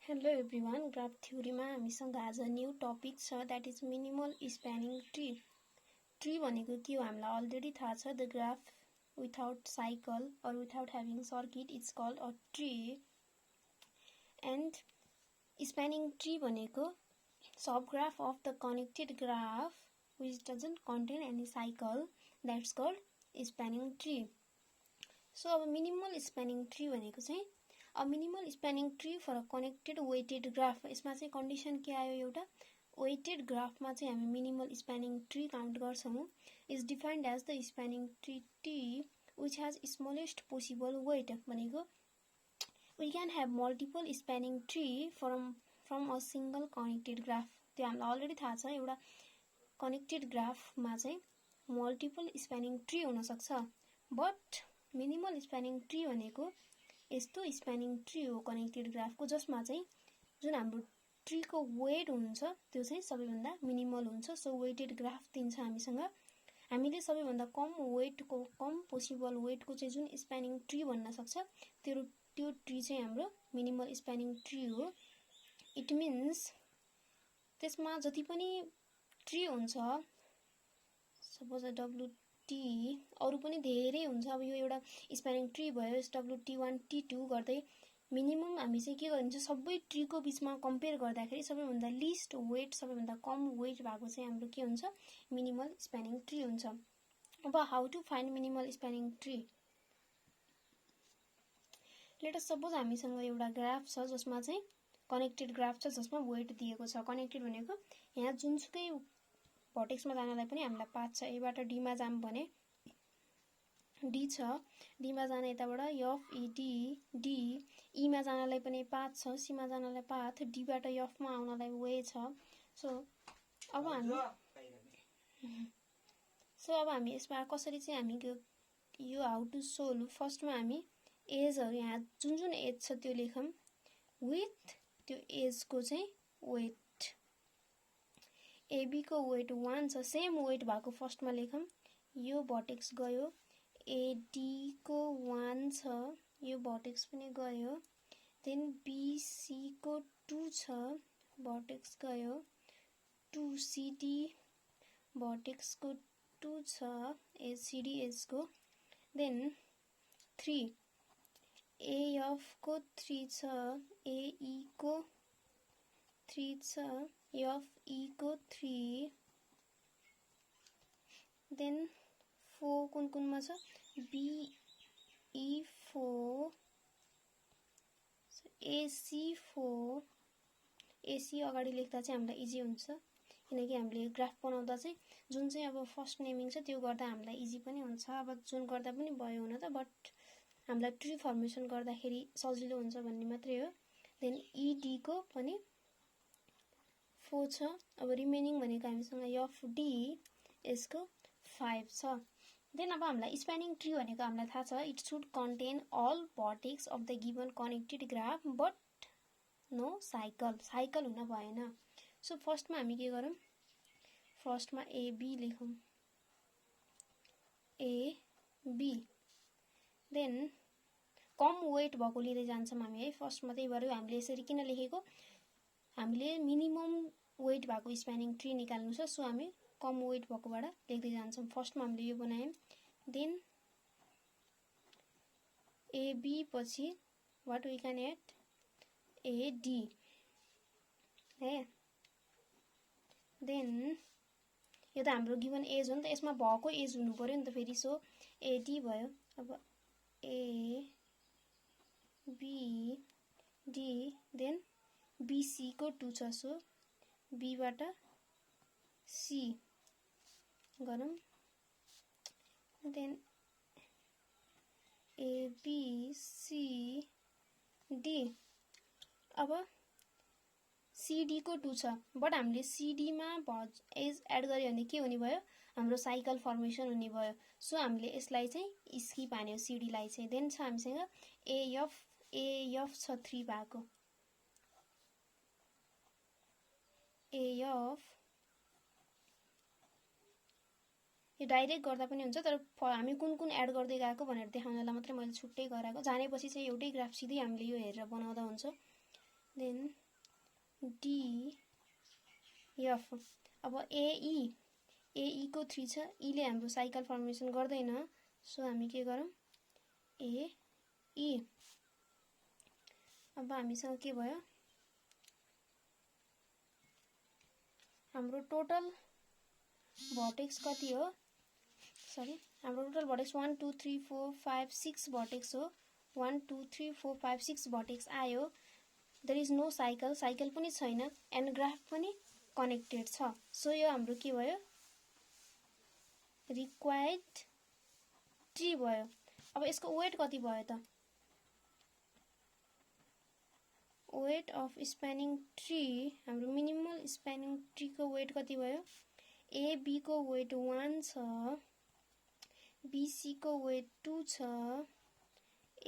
Hello everyone, graph theory मा हामीसँग आज न्यू टपिक छ that is minimal spanning tree. Tree भनेको के हो हामीलाई अलरेडी थाहा छ। द ग्राफ विथआउट साइकल और without having circuit is called a tree. And spanning tree भनेको सब graph of the connected graph which doesn't contain any cycle, that's called spanning tree. So अब मिनिमल स्पैनिङ ट्री भनेको चाहिँ a minimal spanning tree for a connected weighted graph। यसमा चाहिँ condition के आयो, एउटा weighted graph मा चाहिँ हामी मिनिमल स्पैनिङ ट्री काउन्ट गर्छौं। is defined as the spanning tree T which has smallest possible weight। भनेको we can have multiple spanning tree from a single connected graph। त्यो हामीलाई अलरेडी थाहा छ, एउटा कनेक्टेड ग्राफ मा चाहिँ मल्टिपल स्पैनिङ ट्री हुन सक्छ। बट मिनिमल स्पैनिङ ट्री भनेको यस्तो स्पैनिङ ट्री हो कनेक्टेड ग्राफको जसमा चाहिँ जुन हाम्रो ट्रीको वेट हुन्छ त्यो चाहिँ सबैभन्दा मिनिमल हुन्छ। सो वेटेड ग्राफ दिन्छ हामीसँग। हामीले सबैभन्दा कम वेटको, कम पोसिबल वेटको चाहिँ जुन स्पैनिङ ट्री भन्न सक्छ त्यो ट्री चाहिँ हाम्रो मिनिमल स्पैनिङ ट्री हो। इट मिन्स त्यसमा जति पनि ट्री हुन्छ, सपोज WT अरु पनि धेरै हुन्छ। अब यो एउटा स्पैनिङ ट्री भयो, WT1 T2 गर्दै मिनिमम हामी चाहिँ के गरिन्छ, सबै ट्रीको बीचमा कम्पेयर गर्दाखेरि सबैभन्दा लिस्ट वेट, सबैभन्दा कम वेट भएको चाहिँ हाम्रो के हुन्छ, मिनिमल स्पैनिङ ट्री हुन्छ। अब how to find minimal spanning tree. Let us suppose हामीसँग एउटा ग्राफ छ जसमा चाहिँ कनेक्टेड ग्राफ छ जसमा वेट दिएको छ। कनेक्टेड भनेको यहाँ जुनसुकै भर्टेक्समा जानलाई पनि हामीलाई पाथ छ। एबाट डी मा जाम भने डी छ, डी मा जान यताबाट F E D, D E मा जानलाई पनि पाथ छ, सी मा जानलाई पाथ, डी बाट एफ मा आउनलाई वे छ। सो अब हामी यसमा कसरी चाहिँ हामी यो हाउ टु सोल्भ। फर्स्टमा हामी एजहरु यहाँ जुन एज छ त्यो लेखौं विथ त्यो एजको चाहिँ वेट। AB को वेट 1 छ, सेम वेट भएको फर्स्टमा लेखौं। यो भर्टेक्स गयो, AD को 1 छ, यो भर्टेक्स पनि गयो। देन BC को 2 छ, भर्टेक्स गयो। 2CD भर्टेक्स को 2 छ, CD एज को। देन 3 AF को 3 छ, AE को 3 छ, FE को 3। देन 4 कुन छ, BE4, AC4। AC अगाडि लेख्दा चाहिँ हामीलाई इजी हुन्छ किनकि हामीले ग्राफ बनाउँदा चाहिँ जुन चाहिँ अब फर्स्ट नेमिङ छ त्यो गर्दा हामीलाई इजी पनि हुन्छ। अब जुन गर्दा पनि भयो हुन त, बट हामीलाई ट्री फर्मेसन गर्दाखेरि सजिलो हुन्छ भन्ने मात्रै हो। देन ED को पनि 4 छ। अब रिमेनिङ भनेको हामीसँग FD यसको 5 छ। देन अब हामीलाई स्पैनिङ ट्री भनेको हामीलाई थाहा छ, it should contain all vertex of the given connected graph but no cycle हुन भएन। सो फर्स्टमा हामी के गरौँ, फर्स्टमा AB लेखौँ, AB। देन कम वेट भएको लिँदै जान्छौँ हामी है फर्स्टमा। त्यही भएर हामीले यसरी किन लेखेको, हामीले मिनिमम वेट भएको स्पैनिङ ट्री निकाल्नु छ। सो हामी कम वेट भएकोबाट लेख्दै जान्छौँ। फर्स्टमा हामीले यो बनायौं। देन AB पछि what we can add, AD है। देन यो त हाम्रो गिवन एज हो नि त, यसमा भएको एज हुनु पर्यो नि त फेरि। सो AD भयो। अब A B D then BC को 2 छ, सो B बाट C गरौँ। Then A B C D। अब CD को 2 छ, बट हामीले CD मा एज एड गर्यो भने के हुने भयो, हाम्रो साइकल फर्मेसन हुने भयो। सो हामीले यसलाई चाहिँ स्किप हान्यो CD लाई चाहिँ। देन छ हामीसँग AF छ 3 भएको, AF यो डाइरेक्ट गर्दा पनि हुन्छ, तर हामी कुन एड गर्दै गएको भनेर देखाउनलाई मात्रै मैले छुट्टै गराएको। जानेपछि चाहिँ एउटै ग्राफ सिधै हामीले यो हेरेर बनाउँदा हुन्छ। Then DF। अब AE को 3 छ, E ले हाम्रो साइकल फर्मेसन गर्दैन, सो हामी के गरौँ AE। अब हामीसँग के भयो, हाम्रो टोटल भर्टेक्स कति हो, सरी हाम्रो टोटल भर्टेक्स 1 2 3 4 5 6 भर्टेक्स हो। 1 2 3 4 5 6 भर्टेक्स आयो। There is no cycle, cycle पनि छैन, एन्ड ग्राफ पनि कनेक्टेड छ। सो यो हाम्रो के भयो, रिक्वायर्ड ट्री भयो। अब यसको वेट कति भयो त, वेट अफ स्प्यानिङ ट्री, हाम्रो मिनिमल स्प्यानिङ ट्री को वेट कति भयो, AB को वेट 1 छ, BC को वेट 2 छ,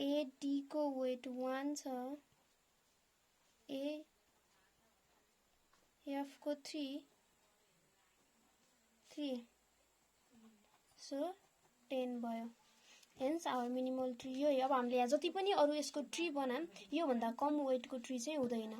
AD को वेट 1 छ, AF को 3, सो 10 भयो। हेन्स आवर मिनिमल ट्री यो। अब हामीले यहाँ जति पनि अरु यसको ट्री बनाम यो भन्दा कम वेटको ट्री चाहिँ हुँदैन।